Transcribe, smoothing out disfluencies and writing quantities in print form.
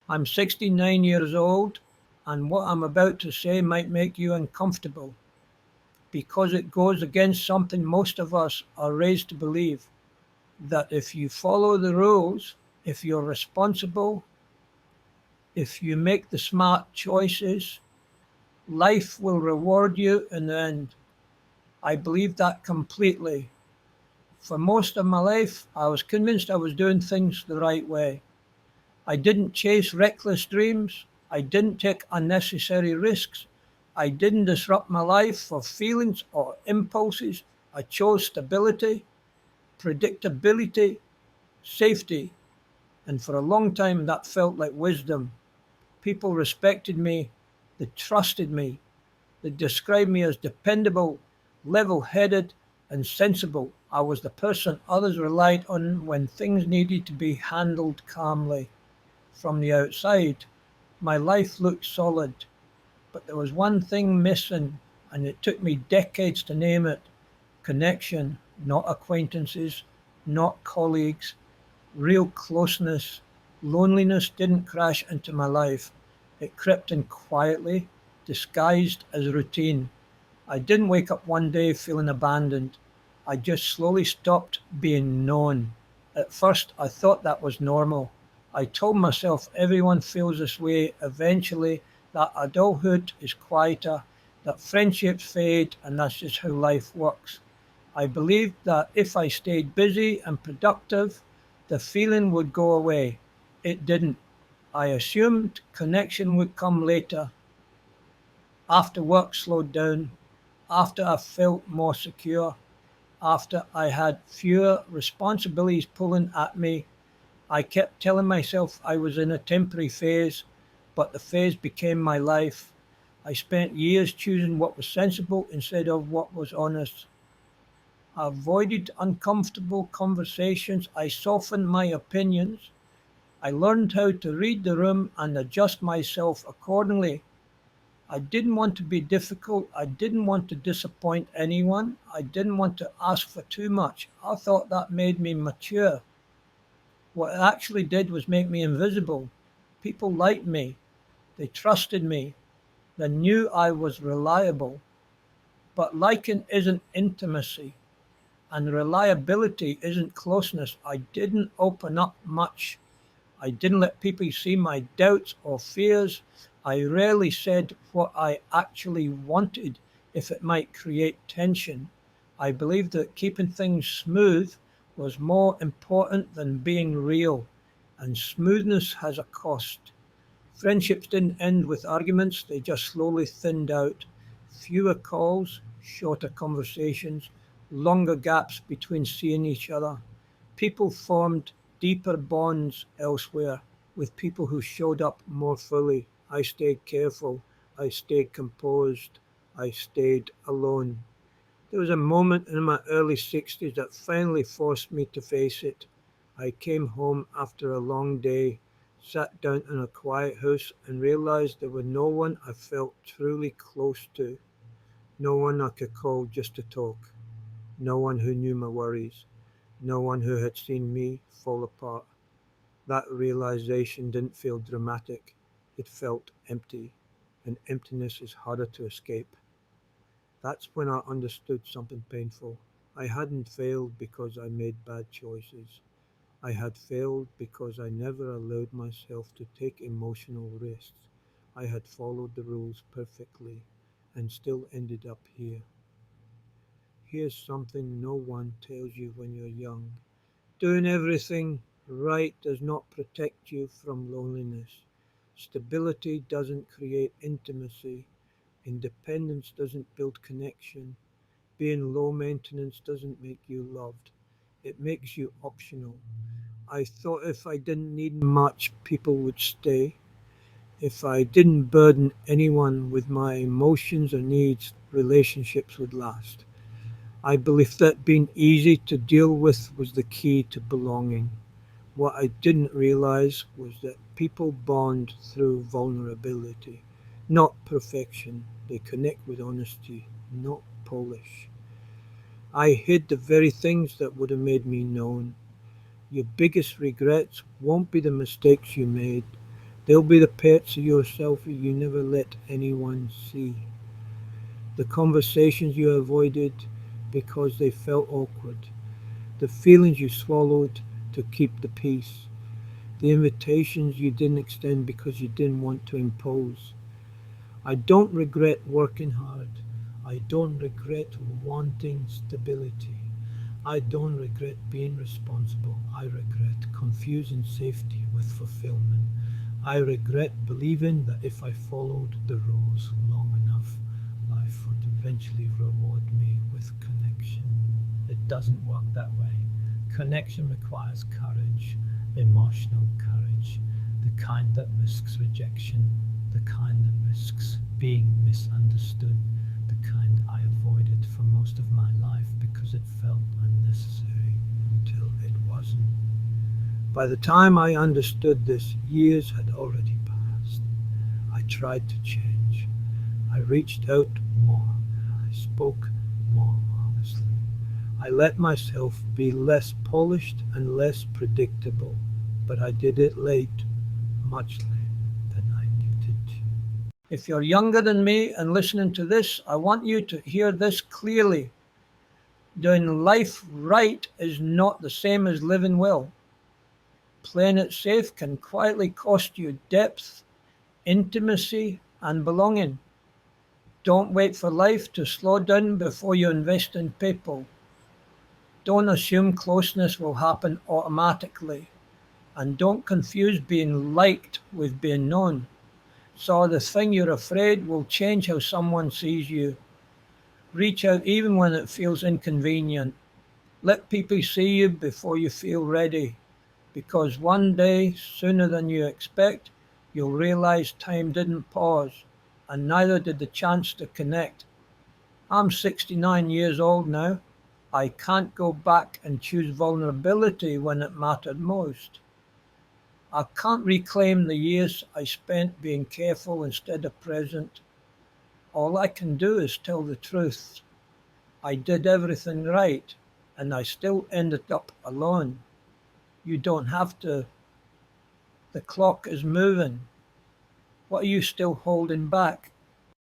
I'm 69 years old, and what I'm about to say might make you uncomfortable because it goes against something most of us are raised to believe, that if you follow the rules, if you're responsible, if you make the smart choices, life will reward you in the end. I believe that completely. For most of my life, I was convinced I was doing things the right way. I didn't chase reckless dreams. I didn't take unnecessary risks. I didn't disrupt my life for feelings or impulses. I chose stability, predictability, safety, and for a long time that felt like wisdom. People respected me, they trusted me, they described me as dependable, level headed, and sensible. I was the person others relied on when things needed to be handled calmly. From the outside, my life looked solid, but there was one thing missing, and it took me decades to name it: connection, not acquaintances, not colleagues, real closeness. Loneliness didn't crash into my life. It crept in quietly, disguised as routine. I didn't wake up one day feeling abandoned. I just slowly stopped being known. At first, I thought that was normal. I told myself everyone feels this way eventually, that adulthood is quieter, that friendships fade, and that's just how life works. I believed that if I stayed busy and productive, the feeling would go away. It didn't. I assumed connection would come later, after work slowed down, after I felt more secure, after I had fewer responsibilities pulling at me. I kept telling myself I was in a temporary phase, but the phase became my life. I spent years choosing what was sensible instead of what was honest. I avoided uncomfortable conversations. I softened my opinions. I learned how to read the room and adjust myself accordingly. I didn't want to be difficult. I didn't want to disappoint anyone. I didn't want to ask for too much. I thought that made me mature. What it actually did was make me invisible. People liked me. They trusted me. They knew I was reliable. But liking isn't intimacy, and reliability isn't closeness. I didn't open up much. I didn't let people see my doubts or fears. I rarely said what I actually wanted if it might create tension. I believed that keeping things smooth was more important than being real, and smoothness has a cost. Friendships didn't end with arguments, they just slowly thinned out. Fewer calls, shorter conversations, longer gaps between seeing each other. People formed deeper bonds elsewhere with people who showed up more fully. I stayed careful, I stayed composed, I stayed alone. There was a moment in my early 60s that finally forced me to face it. I came home after a long day, sat down in a quiet house, and realized there was no one I felt truly close to. No one I could call just to talk. No one who knew my worries. No one who had seen me fall apart. That realization didn't feel dramatic. It felt empty, and emptiness is harder to escape. That's when I understood something painful. I hadn't failed because I made bad choices. I had failed because I never allowed myself to take emotional risks. I had followed the rules perfectly and still ended up here. Here's something no one tells you when you're young: doing everything right does not protect you from loneliness. Stability doesn't create intimacy. Independence doesn't build connection. Being low maintenance doesn't make you loved. It makes you optional. I thought if I didn't need much, people would stay. If I didn't burden anyone with my emotions or needs, relationships would last. I believed that being easy to deal with was the key to belonging. What I didn't realize was that people bond through vulnerability, not perfection. They connect with honesty, not polish. I hid the very things that would have made me known. Your biggest regrets won't be the mistakes you made. They'll be the parts of yourself you never let anyone see. The conversations you avoided because they felt awkward. The feelings you swallowed to keep the peace. The invitations you didn't extend because you didn't want to impose. I don't regret working hard. I don't regret wanting stability. I don't regret being responsible. I regret confusing safety with fulfillment. I regret believing that if I followed the rules long enough, life would eventually reward me with connection. It doesn't work that way. Connection requires courage, emotional courage, the kind that risks rejection, the kind that risks being misunderstood, the kind I avoided for most of my life because it felt unnecessary until it wasn't. By the time I understood this, years had already passed. I tried to change. I reached out more. I spoke more honestly. I let myself be less polished and less predictable, but I did it late, much later than I needed to. If you're younger than me and listening to this, I want you to hear this clearly. Doing life right is not the same as living well. Playing it safe can quietly cost you depth, intimacy, and belonging. Don't wait for life to slow down before you invest in people. Don't assume closeness will happen automatically. And don't confuse being liked with being known. So the thing you're afraid will change how someone sees you. Reach out even when it feels inconvenient. Let people see you before you feel ready. Because one day, sooner than you expect, you'll realize time didn't pause, and neither did the chance to connect. I'm 69 years old now. I can't go back and choose vulnerability when it mattered most. I can't reclaim the years I spent being careful instead of present. All I can do is tell the truth. I did everything right, and I still ended up alone. You don't have to. The clock is moving. What are you still holding back?